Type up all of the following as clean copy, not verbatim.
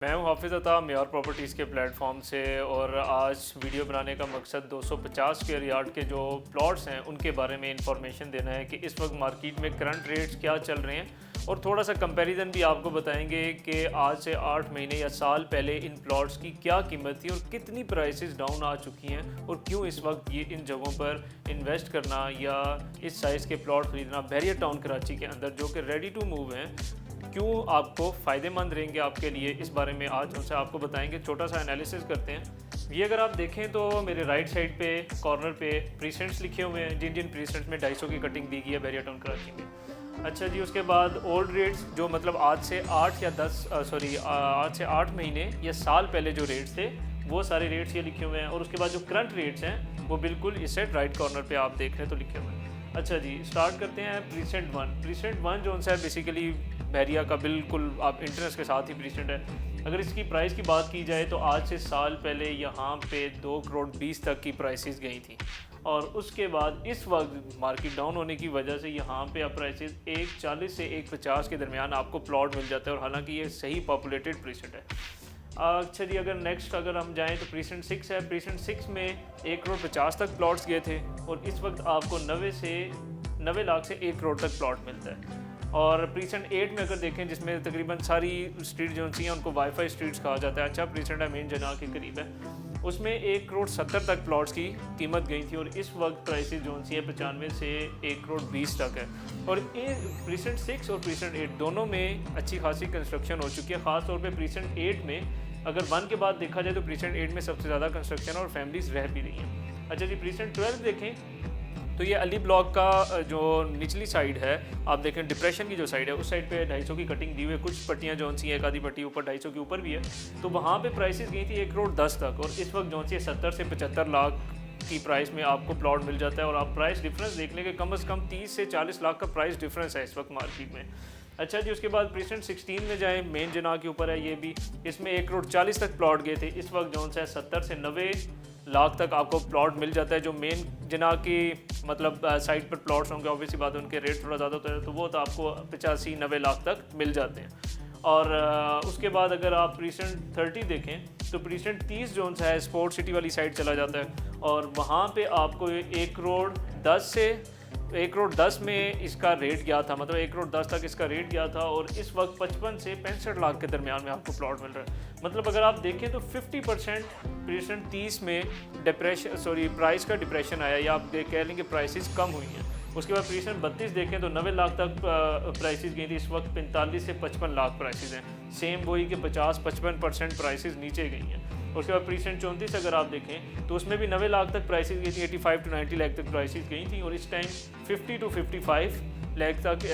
मैं हूं हाफिज़ अता मेयर प्रॉपर्टीज़ के प्लेटफॉर्म से। और आज वीडियो बनाने का मकसद 250 स्क्वायर यार्ड के जो प्लॉट्स हैं उनके बारे में इंफॉर्मेशन देना है कि इस वक्त मार्केट में करंट रेट्स क्या चल रहे हैं, और थोड़ा सा कंपैरिजन भी आपको बताएंगे कि आज से 8 महीने या साल पहले इन प्लॉट्स की क्या कीमत थी और कितनी प्राइसेस डाउन आ चुकी हैं, और क्यों इस वक्त ये इन जगहों पर इन्वेस्ट करना या इस साइज़ के प्लॉट ख़रीदना बैरियर टाउन कराची के अंदर जो कि रेडी टू मूव हैं क्यों आपको फ़ायदेमंद रहेंगे आपके लिए, इस बारे में आज उनसे आपको बताएंगे। छोटा सा एनालिसिस करते हैं। ये अगर आप देखें तो मेरे राइट साइड पे कॉर्नर पे प्रीसेंट्स लिखे हुए हैं, जिन जिन प्रीसेंट्स में 250 की कटिंग दी गई है बैरियर टाउन कराची में। अच्छा जी, उसके बाद ओल्ड रेट्स जो मतलब आज से 8 महीने या साल पहले जो रेट्स थे वो सारे रेट्स ये लिखे हुए हैं। और उसके बाद जो करंट रेट्स हैं वो बिल्कुल इस साइड राइट कॉर्नर पे आप देख रहे हैं तो लिखे हुए हैं। अच्छा जी, स्टार्ट करते हैं प्रीसेंट वन जो है बेसिकली बैरिया का बिल्कुल आप इंटरेस्ट के साथ ही प्रीसेंट है। अगर इसकी प्राइस की बात की जाए तो आज से साल पहले यहाँ पे 2 करोड़ 20 तक की प्राइसेस गई थी, और उसके बाद इस वक्त मार्केट डाउन होने की वजह से यहाँ पे अब प्राइसेस 140 से 150 के दरमियान आपको प्लॉट मिल जाता है, और हालांकि ये सही पॉपुलेटेड प्रीसेंट है। अच्छा जी, अगर नेक्स्ट अगर हम जाएँ तो प्रीसेंट 6 है। प्रीसेंट 6 में 1 करोड़ 50 तक प्लॉट्स गए थे, और इस वक्त आपको 90 लाख से 1 करोड़ तक प्लॉट मिलता है। और प्रीसेंट 8 में अगर देखें, जिसमें तकरीबन सारी स्ट्रीट जो सी हैं उनको वाईफाई स्ट्रीट्स कहा जाता है, अच्छा प्रीसेंट है, मेन जना के करीब है, उसमें 1 करोड़ 70 तक प्लॉट्स की कीमत गई थी, और इस वक्त प्राइसेस जो सी है 95 से 1 करोड़ 20 तक है। और ये प्रीसेंट 6 और प्रीसेंट 8 दोनों में अच्छी खासी कंस्ट्रक्शन हो चुकी है। ख़ास तौर पे प्रीसेंट 8 में अगर 1 के बाद देखा जाए तो प्रीसेंट 8 में सबसे ज़्यादा कंस्ट्रक्शन और फैमिलीज रह भी रही हैं। अच्छा जी, प्रीसेंट 12 देखें तो ये अली ब्लॉक का जो निचली साइड है, आप देखें डिप्रेशन की जो साइड है उस साइड पे 250 की कटिंग दी हुई है। कुछ पट्टियाँ जो सी एक आधी पट्टी ऊपर 250 के ऊपर भी है, तो वहाँ पे प्राइसेस गई थी 1 करोड़ 10 तक, और इस वक्त जो सी 70 से 75 लाख की प्राइस में आपको प्लॉट मिल जाता है। और आप प्राइस डिफरेंस देख लें कि कम से कम 30 से 40 लाख का प्राइस डिफरेंस है इस वक्त मार्केट में। अच्छा जी, उसके बाद प्रीसेंट 16 में जाएँ, मेन जना के ऊपर है ये भी, इसमें 1 करोड़ 40 तक प्लॉट गए थे। इस वक्त जो है 70 से 90 लाख तक आपको प्लॉट मिल जाता है। जो मेन जना की मतलब साइड पर प्लॉट्स होंगे, ऑब्वियसली बात है उनके रेट थोड़ा ज़्यादा होता है, तो वो तो आपको 85-90 लाख तक मिल जाते हैं। और उसके बाद अगर आप प्रीसेंट 30 देखें तो प्रीसेंट 30 जो है स्पोर्ट सिटी वाली साइड चला जाता है, और वहाँ पे आपको 1 करोड़ 10 से 1 करोड़ 10 में इसका रेट गया था, मतलब 1 करोड़ 10 तक इसका रेट गया था, और इस वक्त 55 से 65 लाख के दरमियान में आपको प्लॉट मिल रहा है। मतलब अगर आप देखें तो 50% प्रीसेंट 30 में प्राइस का डिप्रेशन आया, या आप कह लेंगे प्राइसेस कम हुई हैं। उसके बाद प्रीसेंट 32 देखें तो 90 लाख तक प्राइसेस गई थी, इस वक्त 45 से 55 लाख प्राइसेस हैं। सेम वही कि 50-55% प्राइसेस नीचे गई हैं। उसके बाद प्रीसेंट 34 अगर आप देखें तो उसमें भी 90 लाख तक प्राइसेस गई थी, 85 टू 90 लाख तक प्राइसेस गई थी, और इस टाइम 50 टू 55 लाख तक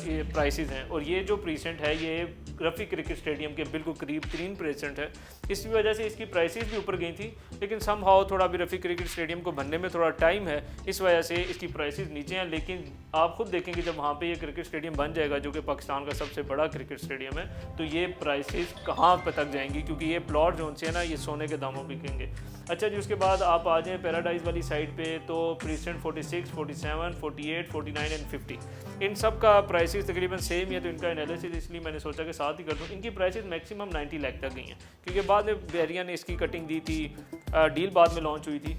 ये प्राइसेस हैं। और ये जो प्रीसेंट है ये रफ़ी क्रिकेट स्टेडियम के बिल्कुल करीब 3 प्रीसेंट है, इस वजह से इसकी प्राइसेस भी ऊपर गई थी, लेकिन सम हाउ थोड़ा भी रफ़ी क्रिकेट स्टेडियम को बनने में थोड़ा टाइम है, इस वजह से इसकी प्राइसेस नीचे हैं। लेकिन आप खुद देखेंगे जब वहाँ पे ये क्रिकेट स्टेडियम बन जाएगा, जो कि पाकिस्तान का सबसे बड़ा क्रिकेट स्टेडियम है, तो ये प्राइसेस कहाँ पर तक जाएंगी, क्योंकि ये प्लॉट जो है ना ये सोने के दामों बिकेंगे। अच्छा जी, उसके बाद आप आ जाएँ पैराडाइज वाली साइड पे, तो प्रीसेंट 46, 47, 48, 49 एंड 50 इन सब का प्राइसेस तकरीबन सेम ही है, तो इनका एनालिसिस इसलिए मैंने सोचा कि साथ ही कर दूँ। इनकी प्राइसेस मैक्सिमम 90 लाख तक गई हैं, क्योंकि बाद में बैरिया ने इसकी कटिंग दी थी, डील बाद में लॉन्च हुई थी।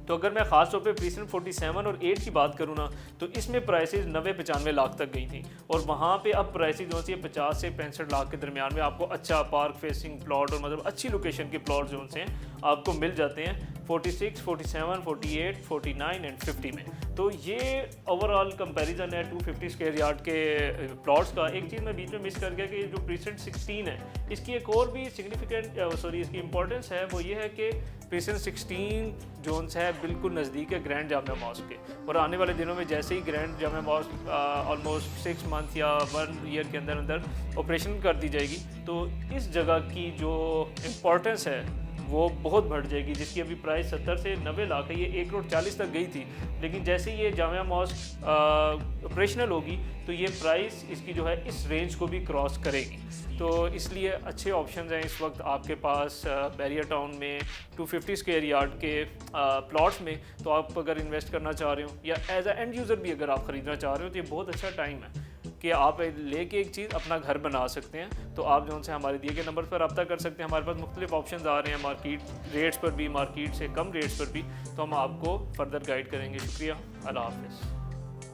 तो अगर मैं ख़ास तौर पे प्रीसेंट 47 और 8 की बात करूँ ना, तो इसमें प्राइसेस 90-95 लाख तक गई थी, और वहाँ पे अब प्राइसेस जो सी 50 से 65 लाख के दरमियान में आपको अच्छा पार्क फेसिंग प्लॉट और मतलब अच्छी लोकेशन के प्लॉट जो हैं आपको मिल जाते हैं 46, 47, 48, 49 एंड 50 में। तो ये ओवरऑल कंपैरिजन है 250 स्क्वायर यार्ड के प्लॉट्स का। एक चीज़ मैं बीच में मिस कर गया कि जो प्रीसेंट 16 है, इसकी एक और भी सिग्निफिकेंट इसकी इंपॉर्टेंस है, वो ये है कि प्रीसेंट 16 जोन्स है बिल्कुल नज़दीक है ग्रैंड जामिया मॉस्क के, और आने वाले दिनों में जैसे ही grand Jamia mosque almost 6 month या 1 ईयर के अंदर अंदर ऑपरेशन कर दी जाएगी, तो इस जगह की जो इम्पोर्टेंस है वो बहुत बढ़ जाएगी, जिसकी अभी प्राइस 70 से 90 लाख है, ये 1 करोड़ 40 तक गई थी, लेकिन जैसे ही ये जामिया मॉस्क ऑपरेशनल होगी तो ये प्राइस इसकी जो है इस रेंज को भी क्रॉस करेगी। तो इसलिए अच्छे ऑप्शन हैं इस वक्त आपके पास बैरियर टाउन में 250 स्क्वायर यार्ड के प्लॉट्स में। तो आप अगर इन्वेस्ट करना चाह रहे हो या एज अ एंड यूज़र भी अगर आप ख़रीदना चाह रहे हो तो ये बहुत अच्छा टाइम है। कि आप लेके एक चीज़ अपना घर बना सकते हैं। तो आप जो से हमारे दिए गए नंबर पर रब्ता कर सकते हैं। हमारे पास मुख्तलिफ ऑप्शन आ रहे हैं मार्केट रेट्स पर भी, मार्केट से कम रेट्स पर भी, तो हम आपको फर्दर गाइड करेंगे। शुक्रिया, अल्लाह हाफ़िज़।